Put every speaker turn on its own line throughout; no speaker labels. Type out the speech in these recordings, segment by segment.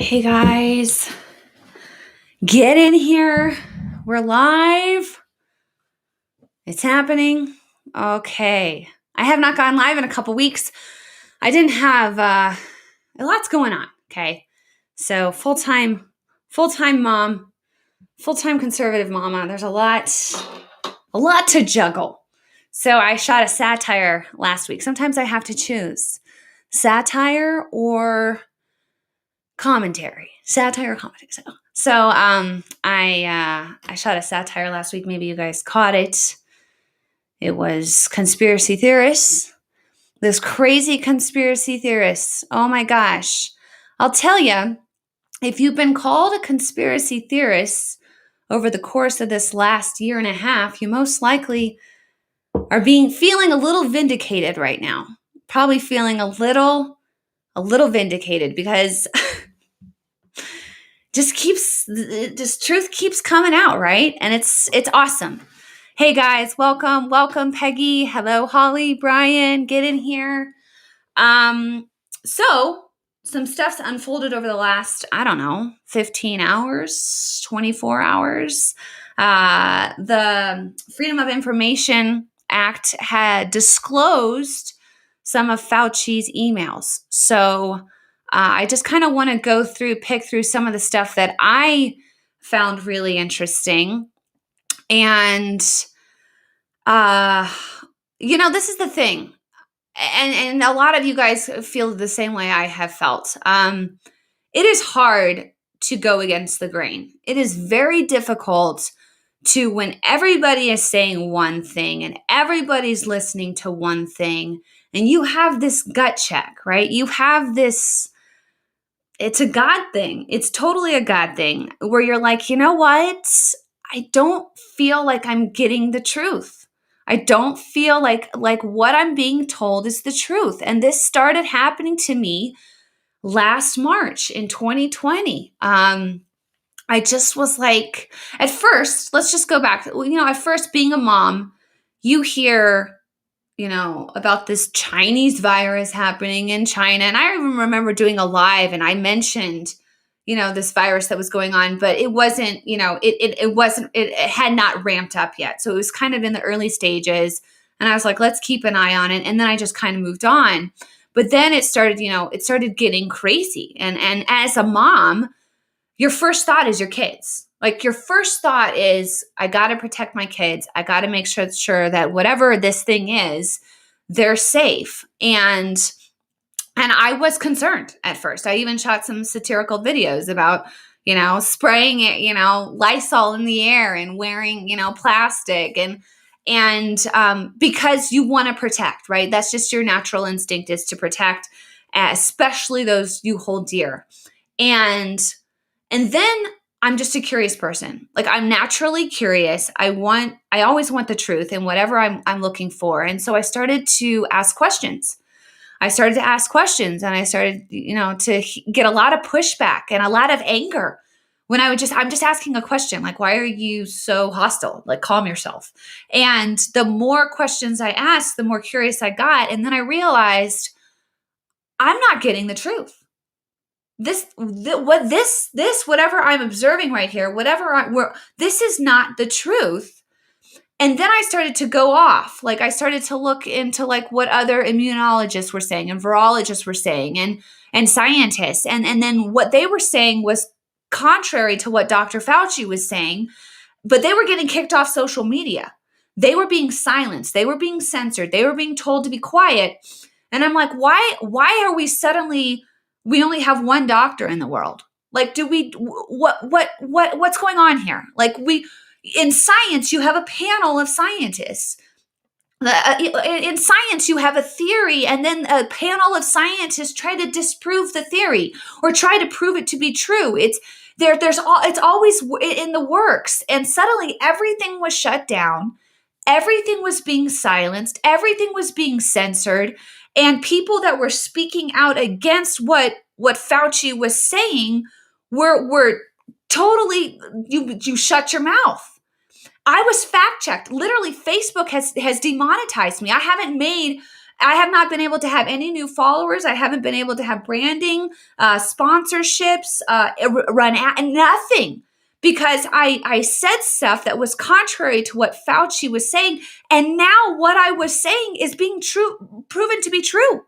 Hey guys, get in here. We're live. It's happening. Okay. I have not gone live in a couple weeks. I didn't have a lot's going on. Okay. So full-time mom, full-time conservative mama. There's a lot to juggle. So I shot a satire last week. Sometimes I have to choose satire or commentary. So I shot a satire last week. Maybe you guys caught it. It was conspiracy theorists. This crazy conspiracy theorists. Oh my gosh. I'll tell you, if you've been called a conspiracy theorist over the course of this last year and a half, you most likely are feeling a little vindicated right now. Probably feeling a little vindicated because just truth keeps coming out, right? And it's awesome. Hey guys, welcome Peggy. Hello Holly, Brian, get in here. So some stuff's unfolded over the last, 15 hours, 24 hours. The Freedom of Information Act had disclosed some of Fauci's emails. So I just kind of want to pick through some of the stuff that I found really interesting. And, this is the thing. And a lot of you guys feel the same way I have felt. It is hard to go against the grain. It is very difficult when everybody is saying one thing and everybody's listening to one thing, and you have this gut check, right? You have this. It's a God thing. It's totally a God thing where you're like, you know what? I don't feel like I'm getting the truth. I don't feel like what I'm being told is the truth. And this started happening to me last March in 2020. I just was like, at first, let's just go back. At first, being a mom, you hear about this Chinese virus happening in China. And I even remember doing a live and I mentioned, this virus that was going on, but it wasn't, it had not ramped up yet. So it was kind of in the early stages. And I was like, let's keep an eye on it. And then I just kind of moved on. But then it started getting crazy. And as a mom, your first thought is your kids. Like your first thought is, I got to protect my kids. I got to make sure that whatever this thing is, they're safe. And I was concerned at first. I even shot some satirical videos about, spraying it, Lysol in the air and wearing, plastic and because you want to protect, right? That's just your natural instinct is to protect, especially those you hold dear. And then I'm just a curious person. Like I'm naturally curious. I always want the truth in whatever I'm looking for. And so I started to ask questions. And I started, to get a lot of pushback and a lot of anger when I'm just asking a question, like, why are you so hostile? Like, calm yourself. And the more questions I asked, the more curious I got. And then I realized I'm not getting the truth. Whatever I'm observing right here, this is not the truth. And then I started to go off. Like I started to look into like what other immunologists were saying and virologists were saying and scientists. And then what they were saying was contrary to what Dr. Fauci was saying, but they were getting kicked off social media. They were being silenced. They were being censored. They were being told to be quiet. And I'm like, why are we suddenly, we only have one doctor in the world? Like, what's going on here? Like in science, you have a panel of scientists. In science, you have a theory, and then a panel of scientists try to disprove the theory or try to prove it to be true. It's always in the works. And suddenly, everything was shut down. Everything was being silenced. Everything was being censored. And people that were speaking out against what Fauci was saying were totally, you shut your mouth. I was fact checked. Literally, Facebook has demonetized me. I haven't made I have not been able to have any new followers. I haven't been able to have branding, sponsorships, run nothing, because I said stuff that was contrary to what Fauci was saying. And now what I was saying is being proven to be true.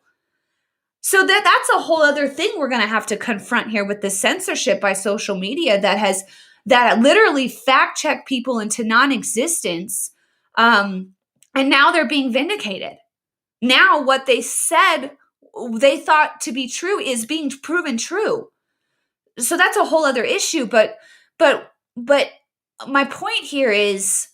So that's a whole other thing we're going to have to confront here with the censorship by social media that literally fact check people into non-existence. And now they're being vindicated. Now what they said they thought to be true is being proven true. So that's a whole other issue. But my point here is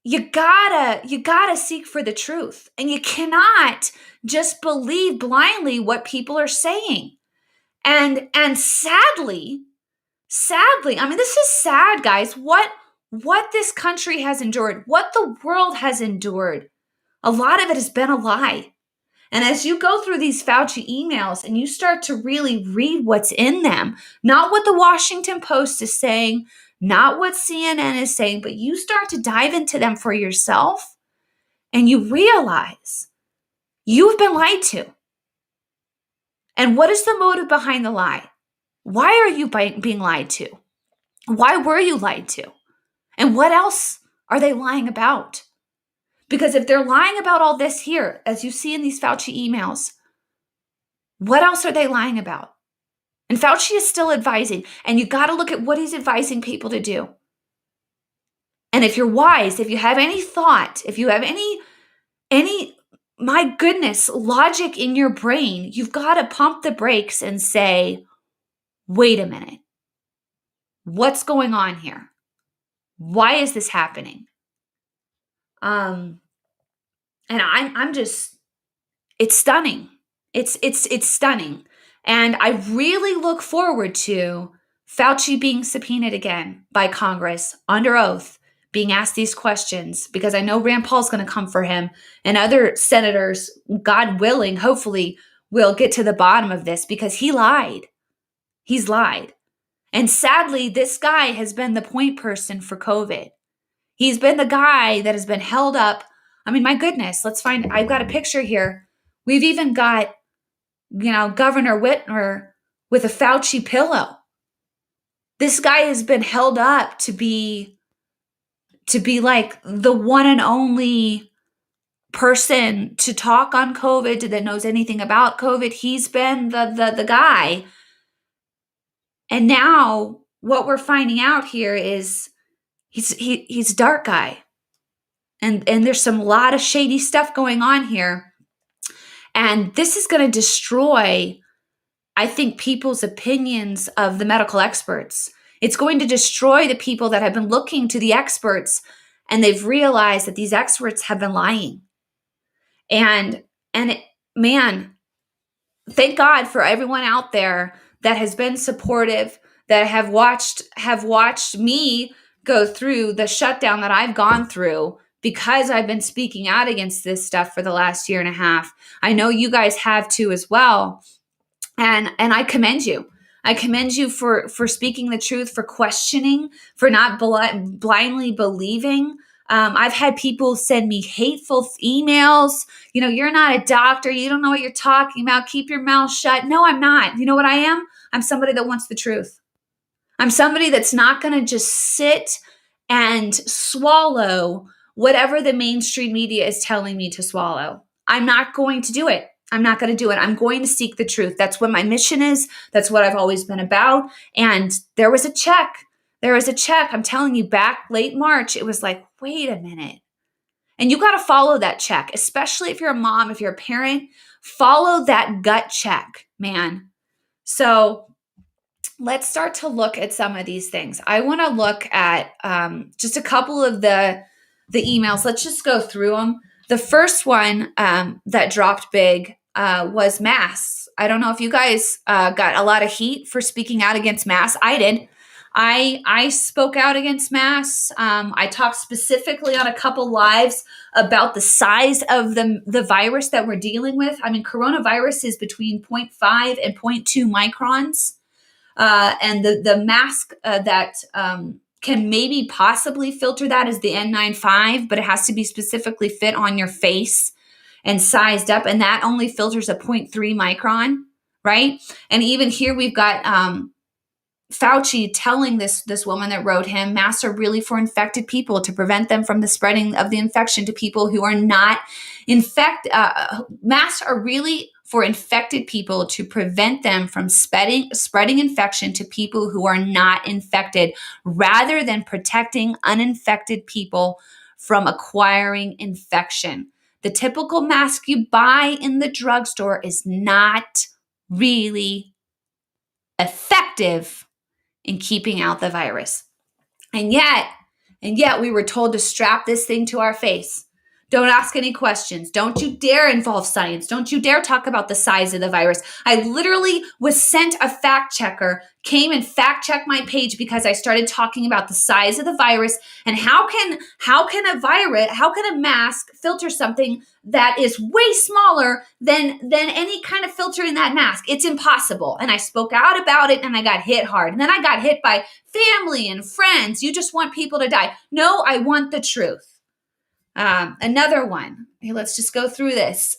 you gotta seek for the truth, and you cannot just believe blindly what people are saying. And sadly, I mean, this is sad, guys. What this country has endured, what the world has endured, a lot of it has been a lie. And as you go through these Fauci emails and you start to really read what's in them, not what the Washington Post is saying, not what CNN is saying, but you start to dive into them for yourself, and you realize you've been lied to. And what is the motive behind the lie? Why are you being lied to? Why were you lied to? And what else are they lying about? Because if they're lying about all this here, as you see in these Fauci emails, what else are they lying about? And Fauci is still advising, and you got to look at what he's advising people to do. And if you're wise, if you have any thought, if you have any, my goodness, logic in your brain, you've got to pump the brakes and say, wait a minute. What's going on here? Why is this happening? And I'm just, it's stunning. It's stunning. And I really look forward to Fauci being subpoenaed again by Congress under oath, being asked these questions, because I know Rand Paul's going to come for him, and other senators, God willing, hopefully will get to the bottom of this, because he lied. He's lied. And sadly, this guy has been the point person for COVID. He's been the guy that has been held up. I mean, my goodness, I've got a picture here. We've even got, Governor Whitmer with a Fauci pillow. This guy has been held up to be like the one and only person to talk on COVID that knows anything about COVID. He's been the guy. And now what we're finding out here is he's a dark guy. And there's lot of shady stuff going on here. And this is going to destroy, I think, people's opinions of the medical experts. It's going to destroy the people that have been looking to the experts, and they've realized that these experts have been lying. Man, thank God for everyone out there that has been supportive, that have watched me go through the shutdown that I've gone through, because I've been speaking out against this stuff for the last year and a half. I know you guys have too as well. And I commend you. I commend you for speaking the truth, for questioning, for not blindly believing. I've had people send me hateful emails. You're not a doctor. You don't know what you're talking about. Keep your mouth shut. No, I'm not. You know what I am? I'm somebody that wants the truth. I'm somebody that's not going to just sit and swallow whatever the mainstream media is telling me to swallow. I'm not going to do it. I'm not going to do it. I'm going to seek the truth. That's what my mission is. That's what I've always been about. And there was a check. I'm telling you, back late March, it was like, wait a minute. And you got to follow that check, especially if you're a mom, if you're a parent, follow that gut check, man. So let's start to look at some of these things. I want to look at just a couple of the emails. Let's just go through them. The first one that dropped big was masks. I don't know if you guys got a lot of heat for speaking out against masks. I did. I spoke out against masks. I talked specifically on a couple lives about the size of the virus that we're dealing with. I mean, coronavirus is between 0.5 and 0.2 microns. And the mask that can maybe possibly filter that is the N95, but it has to be specifically fit on your face. and sized up, and that only filters a 0.3 micron, right? And even here we've got Fauci telling this woman that wrote him, masks are really for infected people to prevent them from the spreading of the infection to people who are not infected. Masks are really for infected people to prevent them from spreading infection to people who are not infected, rather than protecting uninfected people from acquiring infection. The typical mask you buy in the drugstore is not really effective in keeping out the virus. And yet we were told to strap this thing to our face. Don't ask any questions. Don't you dare involve science. Don't you dare talk about the size of the virus. I literally was sent a fact checker, came and fact checked my page because I started talking about the size of the virus and how can a mask filter something that is way smaller than any kind of filter in that mask. It's impossible. And I spoke out about it and I got hit hard. And then I got hit by family and friends. You just want people to die. No, I want the truth. Another one. Okay, let's just go through this.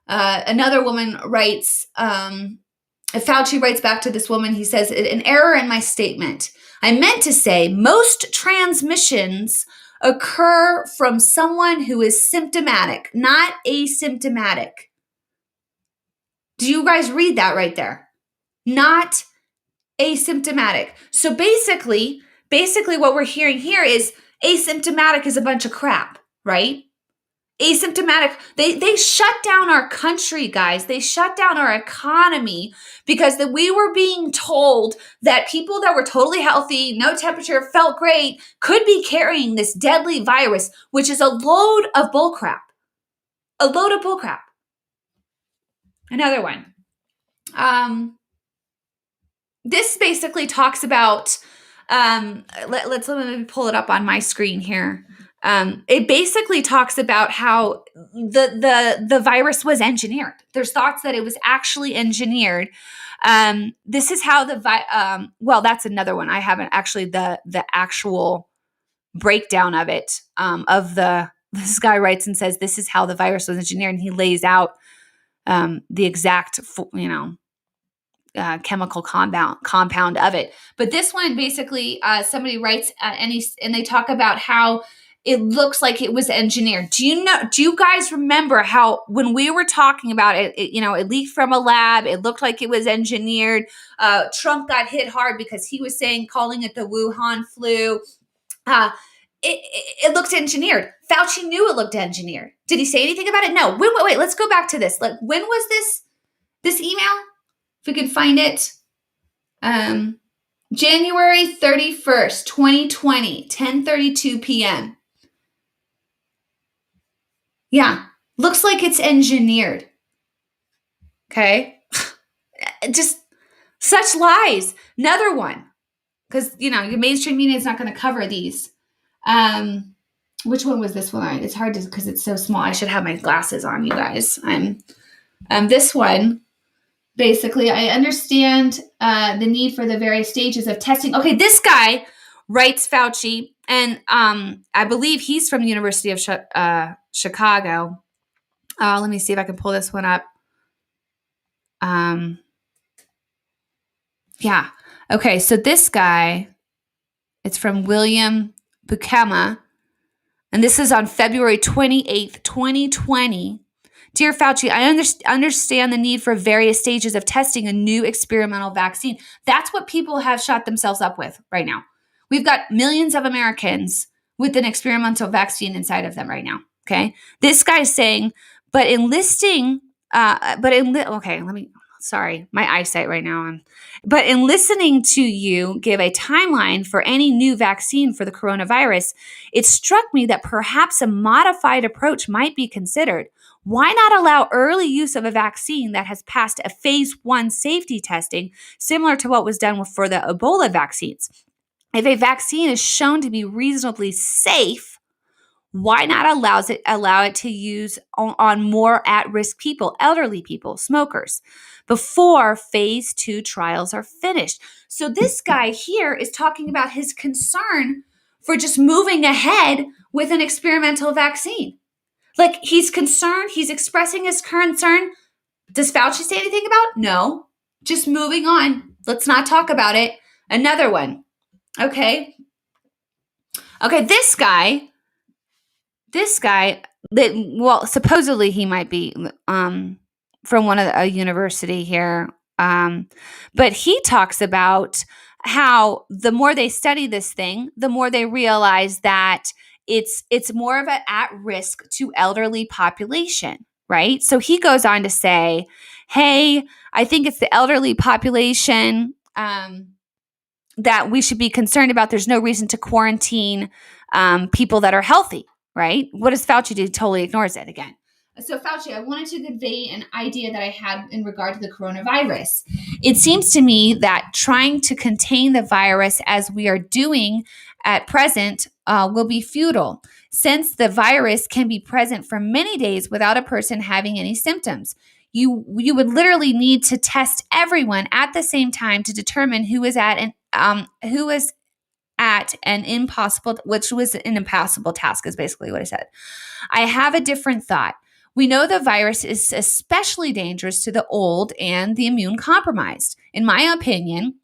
Another woman writes, Fauci writes back to this woman. He says, an error in my statement. I meant to say most transmissions occur from someone who is symptomatic, not asymptomatic. Do you guys read that right there? Not asymptomatic. So basically what we're hearing here is asymptomatic is a bunch of crap, right? Asymptomatic. They shut down our country, guys. They shut down our economy because we were being told that people that were totally healthy, no temperature, felt great, could be carrying this deadly virus, which is a load of bullcrap. A load of bullcrap. Another one. This basically talks about, let me pull it up on my screen here. It basically talks about how the virus was engineered. There's thoughts that it was actually engineered. This is how that's another one. I haven't actually the actual breakdown of it. This guy writes and says, this is how the virus was engineered. And he lays out the exact, chemical compound of it. But this one basically, somebody writes and they talk about how it looks like it was engineered. Do you guys remember how when we were talking about it, it leaked from a lab, it looked like it was engineered. Trump got hit hard because he was calling it the Wuhan flu. It looks engineered. Fauci knew it looked engineered. Did he say anything about it? No. Wait, let's go back to this. When was this email? If we can find it. January 31st, 2020, 10:32 p.m. Yeah, looks like it's engineered. Okay. Just such lies. Another one. Because, your mainstream media is not going to cover these. Which one was this one? It's hard because it's so small. I should have my glasses on, you guys. This one. Basically, I understand the need for the various stages of testing. Okay, this guy writes Fauci, and I believe he's from the University of Chicago. Let me see if I can pull this one up. Yeah. Okay, so this guy, it's from William Bukema, and this is on February 28th, 2020. Dear Fauci, I understand the need for various stages of testing a new experimental vaccine. That's what people have shot themselves up with right now. We've got millions of Americans with an experimental vaccine inside of them right now. Okay. This guy's saying, sorry, my eyesight right now. But in listening to you give a timeline for any new vaccine for the coronavirus, it struck me that perhaps a modified approach might be considered. Why not allow early use of a vaccine that has passed a phase 1 safety testing, similar to what was done for the Ebola vaccines? If a vaccine is shown to be reasonably safe, why not allow it to use on more at-risk people, elderly people, smokers, before phase 2 trials are finished? So this guy here is talking about his concern for just moving ahead with an experimental vaccine. Like, he's concerned. He's expressing his concern. Does Fauci say anything about it? No. Just moving on. Let's not talk about it. Another one. Okay. This guy, supposedly he might be from a university here. But he talks about how the more they study this thing, the more they realize that it's more of an at risk to elderly population, right? So he goes on to say, hey, I think it's the elderly population that we should be concerned about. There's no reason to quarantine people that are healthy, right? What does Fauci do? Totally ignores it again. So Fauci, I wanted to convey an idea that I had in regard to the coronavirus. It seems to me that trying to contain the virus as we are doing at present will be futile, since the virus can be present for many days without a person having any symptoms. You would literally need to test everyone at the same time to determine who is at an impossible task, is basically what I said. I have a different thought. We know the virus is especially dangerous to the old and the immune compromised. In my opinion,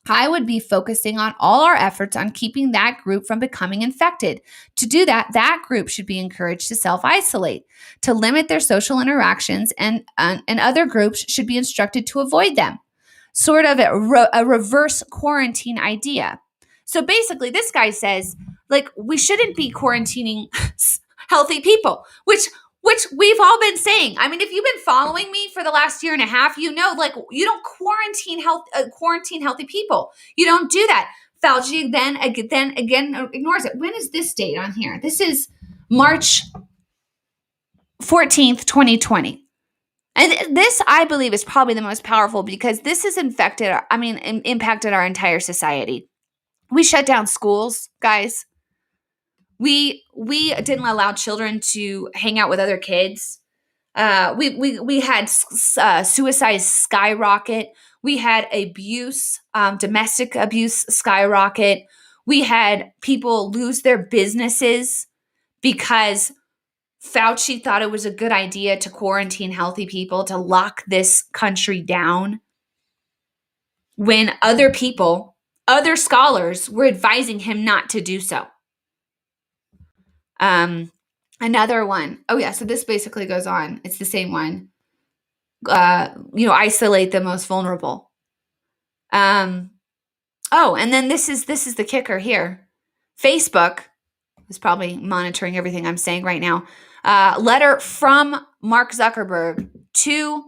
I would be focusing on all our efforts on keeping that group from becoming infected. To do that, that group should be encouraged to self-isolate, to limit their social interactions, and other groups should be instructed to avoid them. Sort of a reverse quarantine idea. So basically, this guy says, like, we shouldn't be quarantining healthy people, which we've all been saying. I mean, if you've been following me for the last year and a half, you know, like, you don't quarantine healthy people. You don't do that. Fauci then again ignores it. When is this date on here? This is March 14th, 2020. And this, I believe, is probably the most powerful, because this has impacted our entire society. We shut down schools, guys. We didn't allow children to hang out with other kids. We had suicide skyrocket. We had abuse, domestic abuse skyrocket. We had people lose their businesses because Fauci thought it was a good idea to quarantine healthy people, to lock this country down, when other scholars were advising him not to do so. Another one. Oh yeah, so this basically goes on. It's the same one. Isolate the most vulnerable. And then this is the kicker here. Facebook is probably monitoring everything I'm saying right now. Letter from Mark Zuckerberg to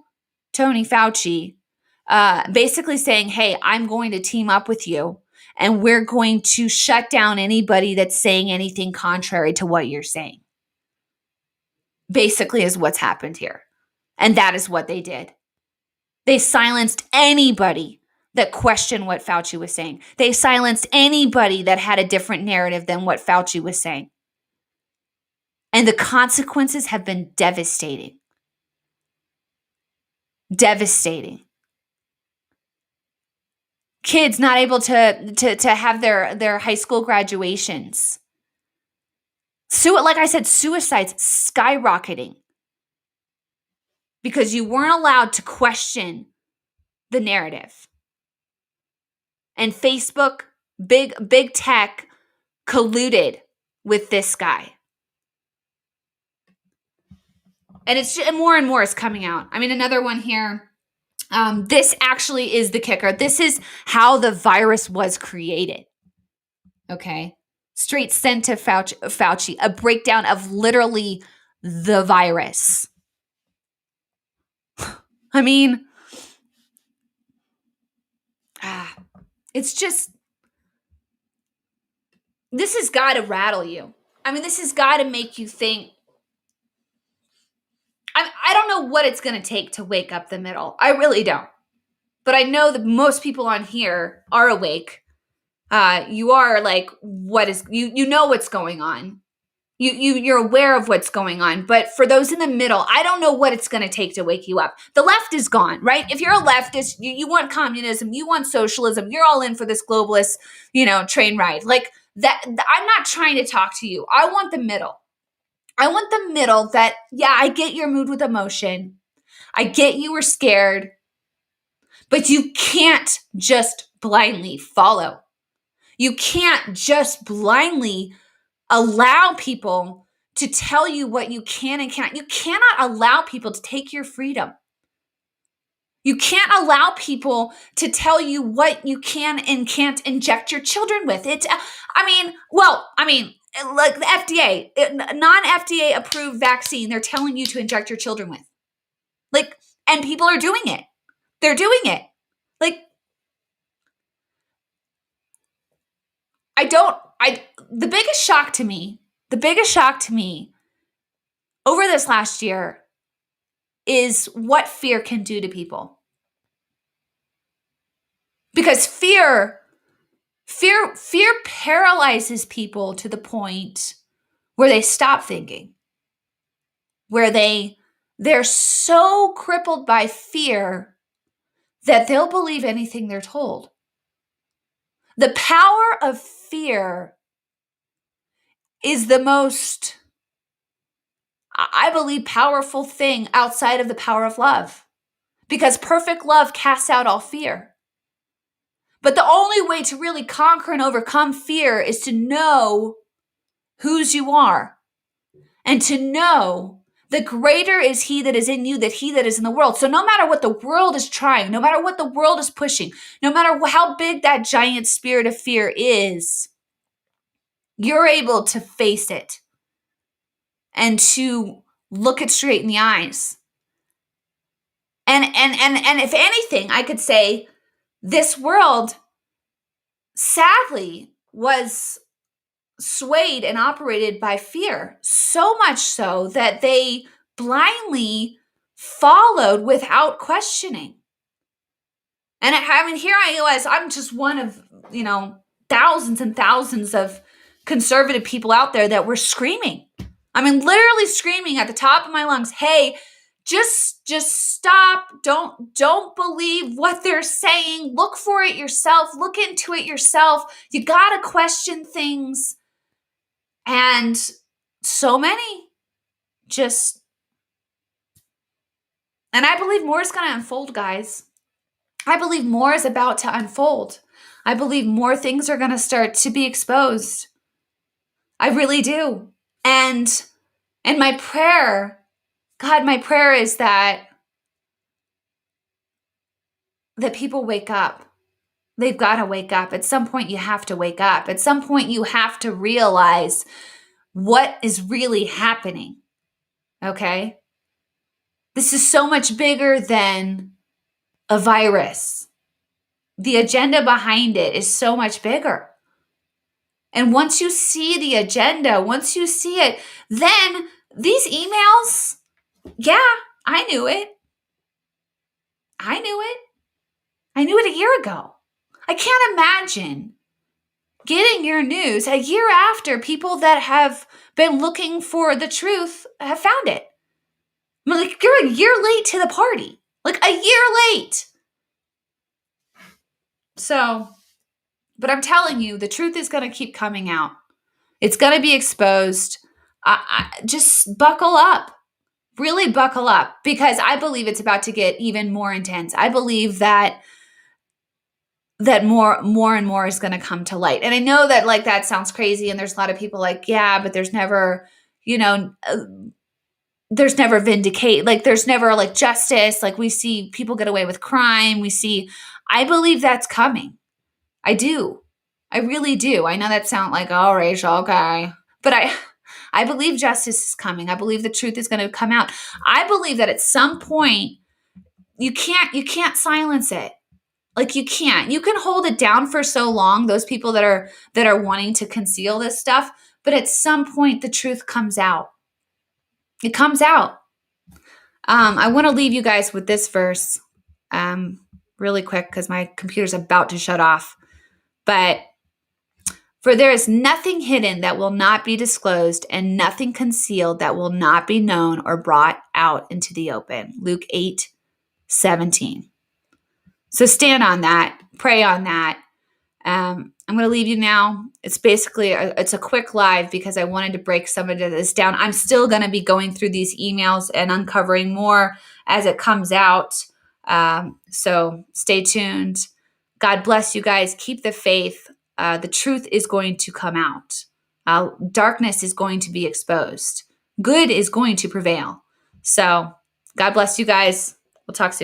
Tony Fauci, basically saying, hey, I'm going to team up with you, and we're going to shut down anybody that's saying anything contrary to what you're saying. Basically is what's happened here. And that is what they did. They silenced anybody that questioned what Fauci was saying. They silenced anybody that had a different narrative than what Fauci was saying. And the consequences have been devastating. Devastating. Kids not able to have their high school graduations. Like I said, suicides skyrocketing because you weren't allowed to question the narrative. And Facebook, big tech, colluded with this guy. And it's just, more and more is coming out. I mean, another one here. This actually is the kicker. This is how the virus was created. Okay. Straight sent to Fauci, a breakdown of literally the virus. I mean, it's just, this has got to rattle you. I mean, this has got to make you think. I don't know what it's going to take to wake up the middle. I really don't. But I know that most people on here are awake. You are like, you know what's going on. You're aware of what's going on. But for those in the middle, I don't know what it's going to take to wake you up. The left is gone, right? If you're a leftist, you want communism, you want socialism, you're all in for this globalist, train ride. Like that, I'm not trying to talk to you. I want the middle. I want the middle that, yeah, I get your mood with emotion. I get you were scared, but you can't just blindly follow. You can't just blindly allow people to tell you what you can and cannot. You cannot allow people to take your freedom. You can't allow people to tell you what you can and can't inject your children with. Like the FDA, non-FDA approved vaccine, they're telling you to inject your children with. Like, and people are doing it. They're doing it. Like, the biggest shock to me over this last year is what fear can do to people. Because fear paralyzes people to the point where they stop thinking, where they're so crippled by fear that they'll believe anything they're told. The power of fear is the most, I believe, powerful thing outside of the power of love, because perfect love casts out all fear. But the only way to really conquer and overcome fear is to know whose you are and to know the greater is he that is in you than he that is in the world. So no matter what the world is trying, no matter what the world is pushing, no matter how big that giant spirit of fear is, you're able to face it and to look it straight in the eyes. And if anything, I could say this world sadly was swayed and operated by fear, so much so that they blindly followed without questioning. And here I was, I'm just one of, thousands and thousands of conservative people out there that were screaming. Literally screaming at the top of my lungs, hey, just stop. Don't believe what they're saying. Look for it yourself. Look into it yourself. You got to question things. And so many and I believe more is going to unfold, guys. I believe more is about to unfold. I believe more things are going to start to be exposed. I really do. And my prayer, God, my prayer is that people wake up. They've got to wake up. At some point, you have to wake up. At some point, you have to realize what is really happening. Okay? This is so much bigger than a virus. The agenda behind it is so much bigger. And once you see the agenda, once you see it, then these emails, yeah, I knew it. I knew it a year ago. I can't imagine getting your news a year after people that have been looking for the truth have found it. You're a year late to the party. A year late. So, but I'm telling you, the truth is going to keep coming out. It's going to be exposed. Just buckle up. Really buckle up, because I believe it's about to get even more intense. I believe that more and more is going to come to light. And I know that that sounds crazy. And there's a lot of people yeah, but there's never, there's never there's never justice. We see people get away with crime. I believe that's coming. I do. I really do. I know that sounds oh, Rachel, okay. But I believe justice is coming. I believe the truth is going to come out. I believe that at some point you can't silence it. You can't. You can hold it down for so long, those people that are wanting to conceal this stuff, but at some point the truth comes out. It comes out. I want to leave you guys with this verse really quick, because my computer's about to shut off. But for there is nothing hidden that will not be disclosed, and nothing concealed that will not be known or brought out into the open. Luke 8:17. So stand on that, pray on that, I'm going to leave you now. It's basically it's a quick live because I wanted to break some of this down. I'm still going to be going through these emails and uncovering more as it comes out. So stay tuned. God bless you guys. Keep the faith. The truth is going to come out. Darkness is going to be exposed. Good is going to prevail. So God bless you guys. We'll talk soon.